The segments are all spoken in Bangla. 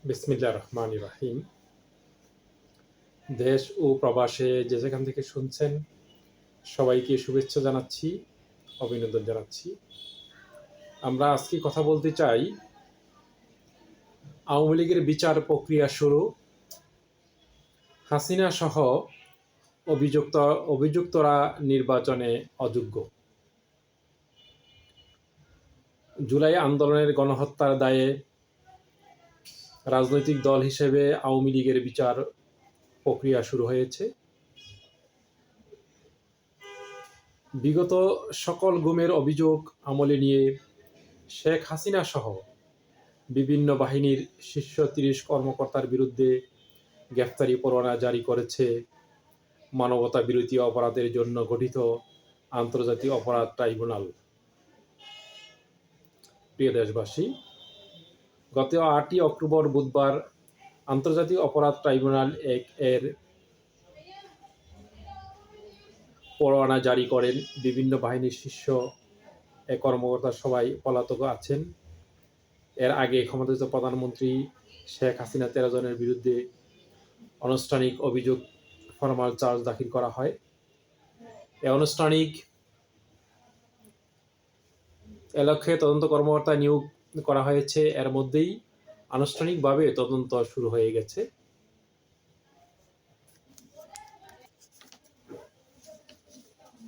বিসমিল্লাহির রহমানির রহিম। দেশ ও প্রবাসে যে যেখান থেকে শুনছেন সবাইকে শুভেচ্ছা জানাচ্ছি, অভিনন্দন জানাচ্ছি। আমরা আজকে কথা বলতে চাই আওয়ামী লীগের বিচার প্রক্রিয়া শুরু, হাসিনা সহ অভিযুক্তরা নির্বাচনে অযোগ্য। জুলাই আন্দোলনের গণহত্যার দায়ে রাজনৈতিক দল হিসেবে আওয়ামী লীগের বিচার প্রক্রিয়া শুরু হয়েছে। বিগত সকল গুমের অভিযোগ আমলে নিয়ে শেখ হাসিনা সহ বিভিন্ন বাহিনীর শীর্ষ ৩০ কর্মকর্তার বিরুদ্ধে গ্রেফতারি পরোয়ানা জারি করেছে মানবতা বিরোধী অপরাধের জন্য গঠিত আন্তর্জাতিক অপরাধ ট্রাইব্যুনাল। প্রিয় দেশবাসী, গত ৮ই অক্টোবর বুধবার আন্তর্জাতিক অপরাধ ট্রাইব্যুনাল এর পরোয়ানা জারি করেন। বিভিন্ন বাহিনীর শীর্ষ কর্মকর্তা সবাই পলাতক আছেন। এর আগে ক্ষমতাচ্যুত প্রধানমন্ত্রী শেখ হাসিনা ১৩ জনের বিরুদ্ধে আনুষ্ঠানিক অভিযোগ ফরমাল চার্জ দাখিল করা হয়। এই আনুষ্ঠানিক লক্ষ্যে তদন্ত কর্মকর্তা নিয়োগ করা হয়েছে। এর মধ্যেই আনুষ্ঠানিকভাবে তদন্ত শুরু হয়ে গেছে।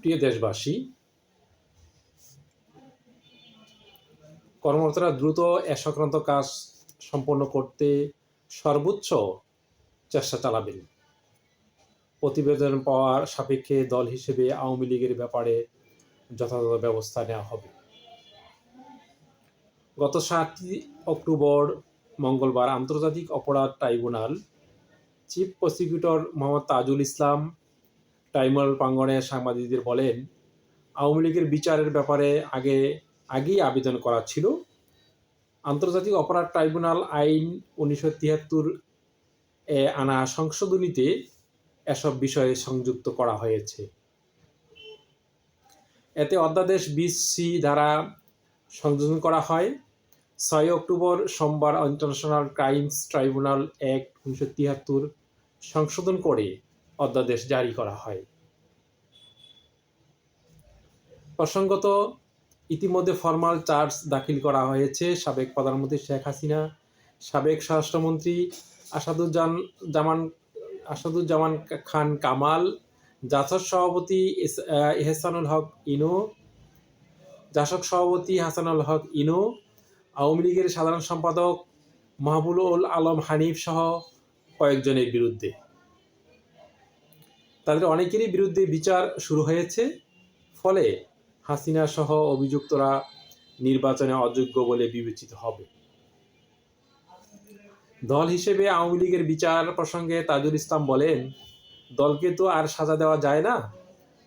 প্রিয় দেশবাসী, কর্মকর্তারা দ্রুত এ সংক্রান্ত কাজ সম্পন্ন করতে সর্বোচ্চ চেষ্টা চালাবেন। প্রতিবেদন পাওয়ার সাপেক্ষে দল হিসেবে আওয়ামী লীগের ব্যাপারে যথাযথ ব্যবস্থা নেওয়া হবে। গত ৭ই অক্টোবর মঙ্গলবার আন্তর্জাতিক অপরাধ tribunal chief prosecutor Mohammad Tajul Islam tribunal প্রাঙ্গণে সাংবাদিকদের বলেন, আওয়ামী লীগের বিচারের ব্যাপারে আগেই আবেদন করা ছিল। আন্তর্জাতিক অপরাধ ট্রাইব্যুনাল আইন ১৯৭৩ এ আনা সংশোধনীতে এসব বিষয়ে সংযুক্ত করা হয়েছে। এতে অধ্যাদেশ ২০C ধারা সংযোজন করা হয়। ৬ অক্টোবর সোমবার ইন্টারন্যাশনাল ক্রাইমস ট্রাইব্যুনাল অ্যাক্ট ১৯৭৩ সংশোধন করে অধ্যাদেশ জারি করা হয়। প্রসঙ্গত, ইতিমধ্যে ফরমাল চার্জ দাখিল করা হয়েছে সাবেক প্রধানমন্ত্রী শেখ হাসিনা, সাবেক স্বরাষ্ট্রমন্ত্রী আসাদুজ্জামান খান কামাল, জাসদ সভাপতি হাসানুল হক ইনু, আওয়ামী লীগের সাধারণ সম্পাদক মাহবুবুল আলম হানিফ সহ কয়েকজনের বিরুদ্ধে। তাদের অনেকেরই বিরুদ্ধে বিচার শুরু হয়েছে। ফলে হাসিনা সহ অভিযুক্তরা নির্বাচনে অযোগ্য বলে বিবেচিত হবে। দল হিসেবে আওয়ামী লীগের বিচার প্রসঙ্গে তাজুল ইসলাম বলেন, দলকে তো আর সাজা দেওয়া যায় না,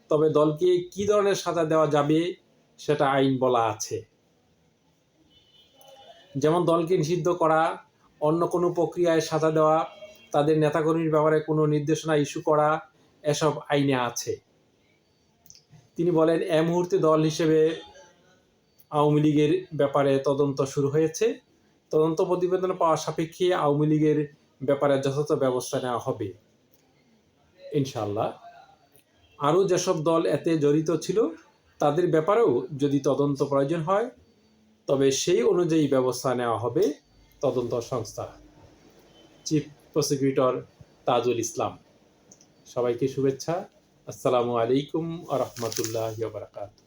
তবে দলকে কী ধরনের সাজা দেওয়া যাবে সেটা আইন বলা আছে। যেমন দলকে নিষিদ্ধ করা, অন্য কোনো প্রক্রিয়ায় সাজা দেওয়া, তাদের নেতাকর্মীর ব্যাপারে কোনো নির্দেশনা ইস্যু করা, এসব আইনে আছে। তিনি বলেন, এ মুহূর্তে দল হিসেবে আওয়ামী লীগের ব্যাপারে তদন্ত শুরু হয়েছে। তদন্ত প্রতিবেদন পাওয়া সাপেক্ষে আওয়ামী লীগের ব্যাপারে যথাযথ ব্যবস্থা নেওয়া হবে ইনশাআল্লাহ। আরও যেসব দল এতে জড়িত ছিল তাদের ব্যাপারেও যদি তদন্ত প্রয়োজন হয় তবে সেই অনুযায়ী ব্যবস্থা নেওয়া হবে তদন্ত সংস্থা। Chief prosecutor Tajul Islam. সবাইকে শুভেচ্ছা। আসসালামু আলাইকুম ওয়া রাহমাতুল্লাহি ওয়া বারাকাতুহু।